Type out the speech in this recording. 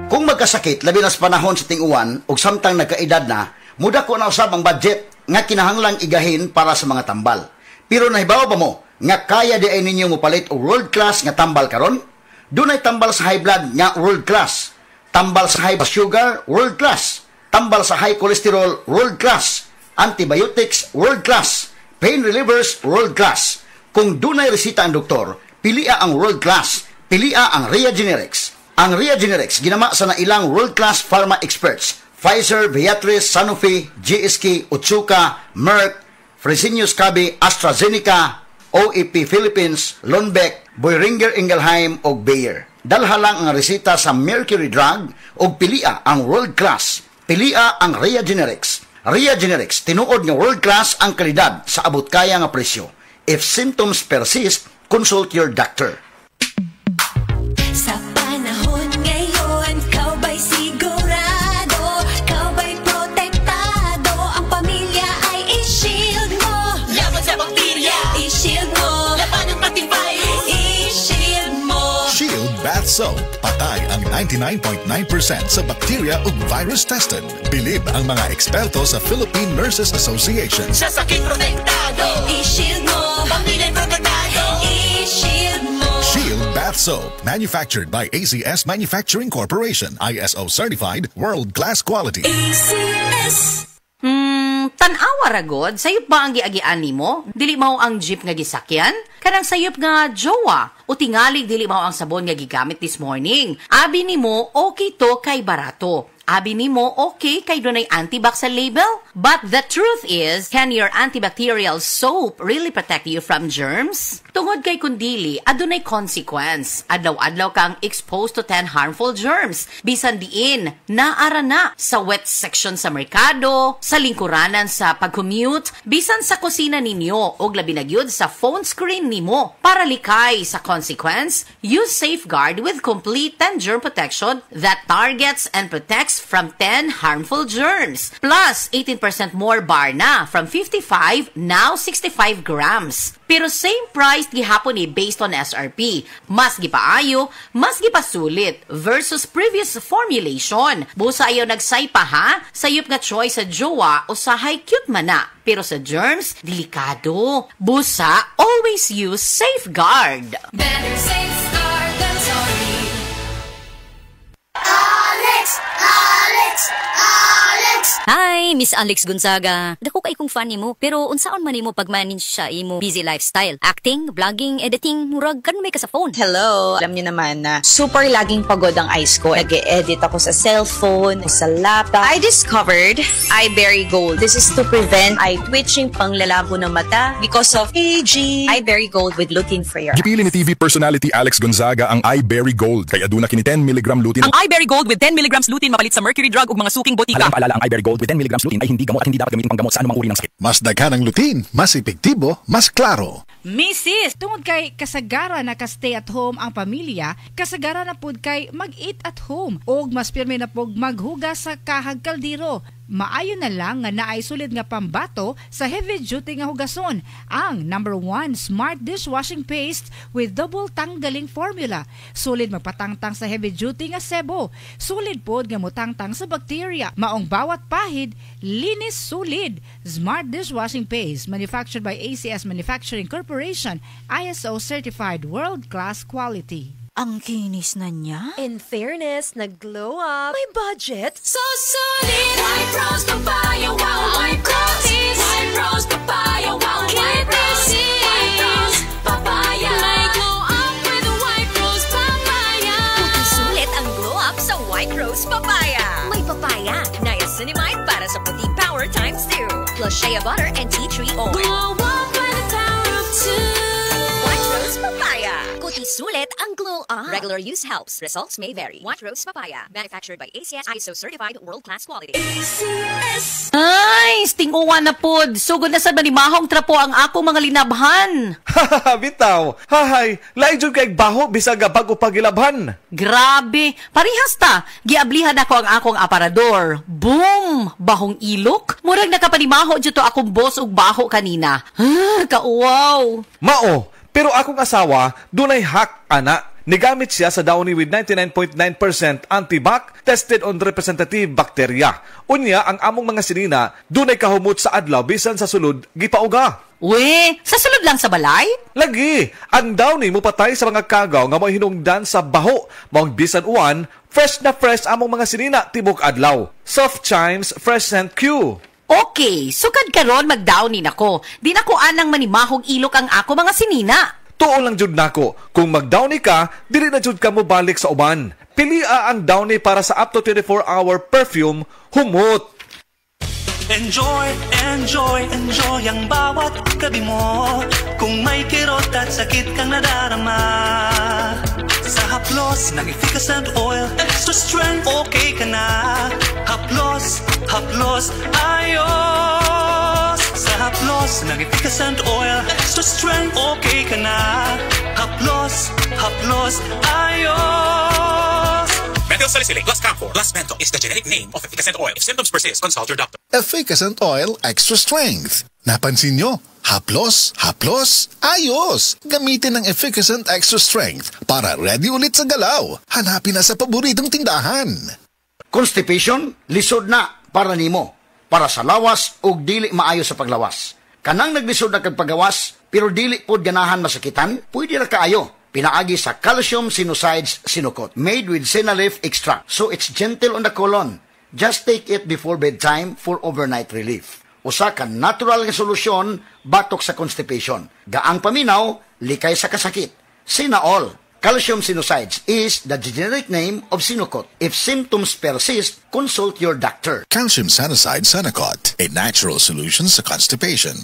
Kung magkasakit, labi na sa panahon sa ting-uwan, o samtang nagkaedad na, muda ko na usab ang budget nga kinahanglang igahin para sa mga tambal. Pero nahibaw ba mo, nga kaya di ay ninyo mupalit o world class nga tambal karon? Dunay tambal sa high blood nga world class, tambal sa high sugar world class, tambal sa high cholesterol world class, antibiotics world class, pain relievers world class. Kung dunay resita ang doktor, pilia ang world class, pilia ang Ria Generics. Ang Ria Generics ginama sa nailang world class pharma experts: Pfizer, Viatris, Sanofi, GSK, Otsuka, Merck, Fresenius Kabi, AstraZeneca, OEP Philippines, Lundbeck, Boehringer Ingelheim ug Bayer. Dalha lang ang resita sa Mercury Drug ug pilia ang world class. Pilia ang Ria Generics. Ria Generics tinuod nga world class ang kalidad sa abot kaya nga presyo. If symptoms persist, consult your doctor. Sa panahon ngayon, kau ba'y sigurado? Kau ba'y protektado? Ang pamilya ay i-shield mo. Laban sa bakterya, i-shield mo. Laban ng pati-virus, i-shield mo. Shield Bath Soap. Patay ang 99.9% sa bacteria ug virus tested. Bilib ang mga eksperto sa Philippine Nurses Association. Sa sakit protektado, i-shield mo. Pamilya protektado, i-shield mo. Shield Bath Soap. Manufactured by ACS Manufacturing Corporation. ISO certified, world-class quality. ACS. Tanawa ragod, sayop ba ang giagian nimo? Dili mao ang jeep nga gisakyan? Kanang sayop nga jowa o tingalig dili mao ang sabon nga gigamit this morning. Abi nimo okay to kay barato. Abi nimo okay kay dunay antibac sa label? But the truth is, can your antibacterial soap really protect you from germs? Tungod kay kundili, adunay consequence. Adlaw-adlaw kang exposed to 10 harmful germs. Bisan diin, naara na sa wet section sa merkado, sa lingkuranan sa pag-commute, bisan sa kusina ninyo, o labi na gyud sa phone screen nimo. Para likay sa consequence, use Safeguard with complete 10 germ protection that targets and protects from 10 harmful germs. Plus, 18% more bar na from 55, now 65 grams. Pero same price gihapon ni based on SRP. Mas gipaayo, mas gipasulit versus previous formulation. Busa ayaw nagsaypa ha? Sayop nga choice sa jowa o sa high cute man na. Pero sa germs, delikado. Busa, always use Safeguard. Better safeguard than sorry. Alex! Alex! Alex! Hi, Miss Alex Gonzaga. Dako kay kong fan nimo, pero unsaon man nimo pag-manage sa imo busy lifestyle? Acting, vlogging, editing, murag karon may ka sa phone. Hello! Alam niyo naman na super laging pagod ang eyes ko. Nag-e-edit ako sa cellphone, sa laptop. I discovered Eyeberry Gold. This is to prevent eye twitching, panglalabo ng mata because of aging. Eyeberry Gold with lutein free. Gipili ni TV personality Alex Gonzaga ang Eyeberry Gold. Kaya aduna kini 10 mg lutein. Ang Eyeberry Gold with 10 mg lutein mapalit sa Mercury Drug ug mga suking botika. Alam paalala, ang Eyeberry Gold with 10 mg lutein ay hindi gamot at hindi dapat gamitin panggamot sa anumang uri ng sakit. Mas daghan ang lutein, mas epektibo, mas klaro. Mrs. Tungod kay kasagara na ka-stay at home ang pamilya, kasagara na pud kay mag-eat at home ug mas pirmi na pud maghugas sa kahag kaldero. Maayo na lang nga naay sulid nga pambato sa heavy duty nga hugason, ang #1 Smart Dishwashing Paste with double tanggaling formula. Sulid magpatangtang sa heavy duty nga sebo. Sulid pod nga motangtang sa bacteria. Maong bawat pahid, linis sulid. Smart Dishwashing Paste, manufactured by ACS Manufacturing Corporation, ISO certified world-class quality. Ang kinis na niya. In fairness, nag-glow up. May budget. So solid! White Rose Papaya, wow! White Roses! White Rose Papaya, wow! White Roses! White Rose Papaya! May glow up with White Rose Papaya! Puti sulit ang glow up sa White Rose Papaya. May papaya, niacinamide para sa puti power times 2. Plus shea butter and tea tree oil. Glow up with the power of 2. White Rose Papaya. Puti sulit ang glow up. Regular use helps. Results may vary. White Rose Papaya. Manufactured by ACS ISO certified world-class quality. ACS! Ay, stinguwan na pod. Sugod na sa manimahong trapo ang ako mga linabhan. Hahaha, bitaw. Hahay, layo kay baho bisag bago pagilabhan. Grabe. Parihas ta. Giablihan ako ang akong aparador. Boom! Bahong ilok. Murag nakapanimaho dito akong boss ug baho kanina. Kauwaw. Mao, pero akong asawa dunay hack ana. Nigamit siya sa downy with 99.9% antibac tested on representative bacteria. Unya, ang among mga sinina, dunay kahumot sa adlaw bisan sa sulod, gipauga. We, sa sulod lang sa balay? Lagi, ang downy mo patay sa mga kagaw nga mo hinungdan sa baho. Maong bisan uwan, fresh na fresh among mga sinina tibok adlaw. Soft chimes, fresh scent Q. Okay, sukad karon magdownin ako. Di na ko anang manimahog ilok ang ako mga sinina. Tuo lang jud nako, kung mag-downy ka, dili na jud ka mo balik sa uban. Pilia ang downy para sa up to 24-hour perfume, humot. Enjoy, enjoy, enjoy ang bawat gabi mo. Kung may kirot at sakit kang nadarama, sa haplos ng efficacent oil, extra strength, okay ka na. Haplos, haplos, ayos. Sa haplos ng efficacent oil, extra strength, okay ka na. Haplos, haplos, ayos. Methylsalicylate plus camphor plus menthol is the generic name of efficacent oil. If symptoms persist, consult your doctor. Efficacent Oil Extra Strength. Napansin nyo? Haplos, haplos, ayos! Gamitin ang Efficacent Extra Strength para ready ulit sa galaw. Hanapin na sa paboritong tindahan. Constipation, lisod na para nimo. Para sa lawas ug dili maayo sa paglawas. Kanang naglisod na kag pagawas, pero dili pod ganahan masakitan, pwede ra kaayo. Pinaagi sa Calcium Sinusides Sinukot, made with Sinalif extract. So it's gentle on the colon. Just take it before bedtime for overnight relief. Usa ka natural nga solusyon batok sa constipation. Gaang paminaw, likay sa kasakit. Sinaol, Calcium Sinusides is the generic name of Sinukot. If symptoms persist, consult your doctor. Calcium Sinusides Sinukot, a natural solution sa constipation.